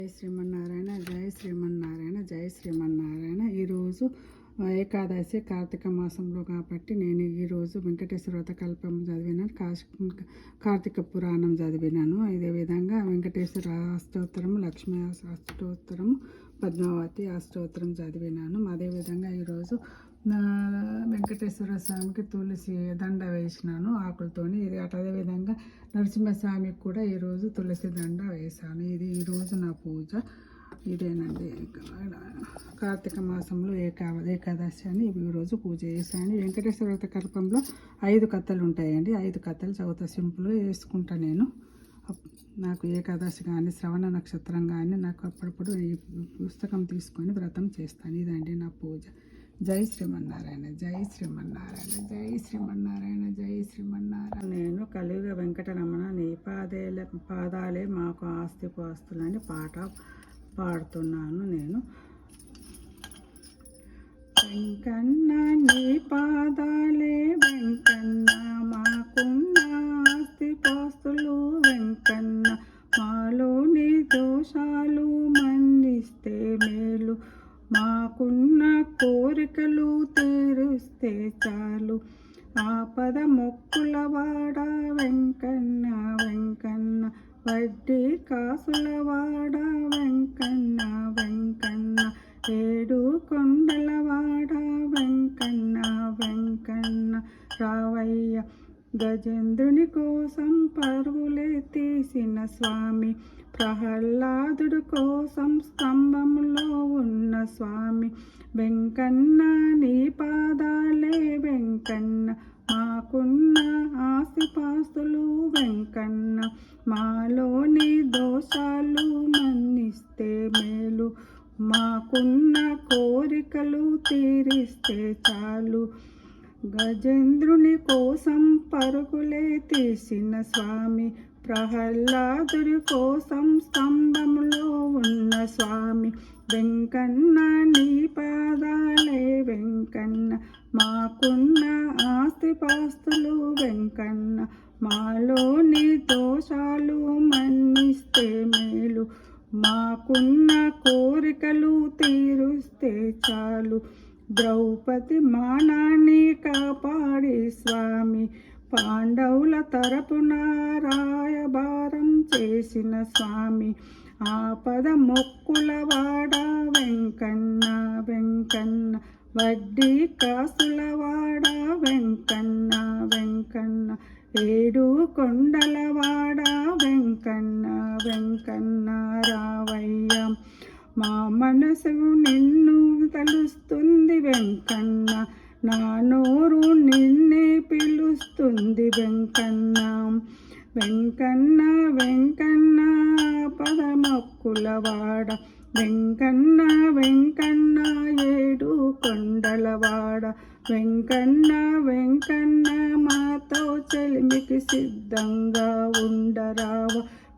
జై శ్రీమన్నారాయణ, జై శ్రీమన్నారాయణ, జై శ్రీమన్నారాయణ. ఈరోజు ఏకాదశి కార్తీక మాసంలో కాబట్టి నేను ఈరోజు వెంకటేశ్వర వ్రత కల్పం చదివినాను, కార్తీక పురాణం చదివినాను. ఇదే విధంగా వెంకటేశ్వర అష్టోత్తరం, లక్ష్మీ అష్టోత్తరం, పద్మావతి అష్టోత్తరం చదివినాను. అదేవిధంగా ఈరోజు వెంకటేశ్వర స్వామికి తులసి దండ వేసినాను ఆకులతోని. ఇది అదేవిధంగా నరసింహస్వామికి కూడా ఈరోజు తులసి దండ వేసాను. ఇది ఈరోజు నా పూజ ఇదేనండి. కార్తీక మాసంలో ఏకాదశి అని ఈరోజు పూజ చేశాను. వెంకటేశ్వర వ్రత కల్పంలో 5 కథలు ఉంటాయండి. 5 కథలు చదువుతా, సింపుల్ వేసుకుంటా నేను. నాకు ఏకాదశి కానీ శ్రవణ నక్షత్రం కానీ నాకు అప్పుడప్పుడు ఈ పుస్తకం తీసుకొని వ్రతం చేస్తాను. ఇదండి నా పూజ. జై శ్రీమన్నారాయణ, జై శ్రీమన్నారాయణ, జై శ్రీమన్నారాయణ, జై శ్రీమన్నారాయణ. నేను కలియుగ వెంకటరమణ నీ పాదాలే మాకు ఆస్తిపాస్తులని పాట పాడుతున్నాను. నేను వెంకన్న నీ పాదాలే వెంకన్న మాకున్న ఆస్తిపాస్తులు వెంకన్న, మాలోని దోషాలు మన్నిస్తే మేలు, మాకున్న కోరికలు తీరుస్తే చాలు, ఆపద మొక్కుల వాడ వెంకన్న వెంకన్న, వడ్డీ కాసుల వాడ వెంకన్న వెంకన్న, 7 కొండల వాడ వెంకన్న వెంకన్న, రావయ్య గజేంద్రుని కోసం పరుగులే తీసిన స్వామి, ప్రహ్లాదుడు కోసం స్తంభంలో ఉన్న స్వామి, వెంకన్న నీ పాదాలే వెంకన్న, మాకున్న ఆస్తిపాస్తులు వెంకన్న, మాలోని దోషాలు మన్నిస్తే మేలు, మాకున్న కోరికలు తీరిస్తే చాలు, గజేంద్రుని కోసం పరుగులే తీసిన స్వామి, ప్రహ్లాదుడి కోసం స్తంభంలో ఉన్న స్వామి, వెంకన్న నీ పాదాలే వెంకన్న, మాకున్న ఆస్తిపాస్తులు వెంకన్న, మాలోని దోషాలు మన్నిస్తే మేలు, మాకున్న కోరికలు తీరుస్తే చాలు, ద్రౌపది మానాన్ని కాపాడి స్వామి, పాండవుల తరపున రాయబారం చేసిన స్వామి, ఆపద మొక్కుల వాడ వెంకన్న వెంకన్న, వడ్డీ కాసుల వాడ వెంకన్న వెంకన్న, 7 కొండల వాడ వెంకన్న వెంకన్న, రావయ్య మా మనసు నిన్ను తలుస్తుంది వెంకన్న, నా నోరు నిన్నే పిలుస్తుంది వెంకన్న, వెంకన్న వెంకన్న పదమొక్కుల వాడ వెంకన్న వెంకన్న, 7 కొండల వాడ వెంకన్న వెంకన్న, మాతో చెలిమికి సిద్ధంగా ఉండరావ,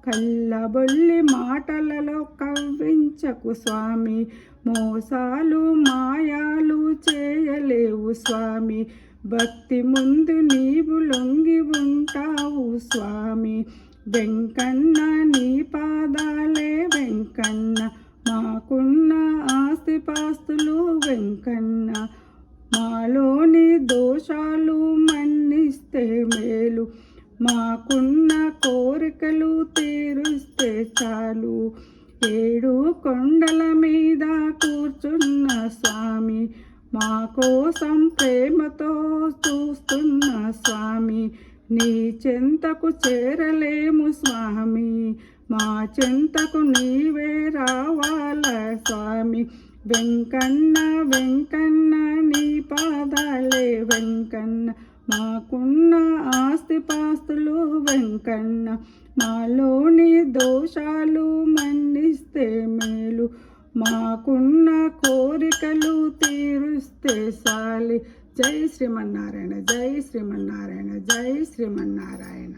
కళ్ళబొల్లి మాటలలో కవ్వించకు స్వామి, మోసాలు మాయాలు చేయలేవు స్వామి, భక్తి ముందు నీవు లొంగి ఉంటావు స్వామి, వెంకన్న నీ పాదాలే వెంకన్న, మాకున్న ఆస్తిపాస్తులు వెంకన్న, మాలోని దోషాలు మన్నిస్తే మేలు, మాకున్న కోరికలు తీరుస్తే చాలు, 7 కొండల మీద కూర్చున్న స్వామి, మా కోసం ప్రేమతో చూస్తున్న స్వామి, నీ చెంతకు చేరలేము స్వామి, మా చెంతకు నీవే రావాల స్వామి, వెంకన్న వెంకన్న నీ పాదాలే వెంకన్న, మాకున్న ఆస్తిపాస్తులు వెంకన్న, మాలోని దోషాలు మన్నిస్తే మేలు, మాకున్న కోరికలు తీరుస్తే చాలి. జై శ్రీమన్నారాయణ, జై శ్రీమన్నారాయణ, జై శ్రీమన్నారాయణ.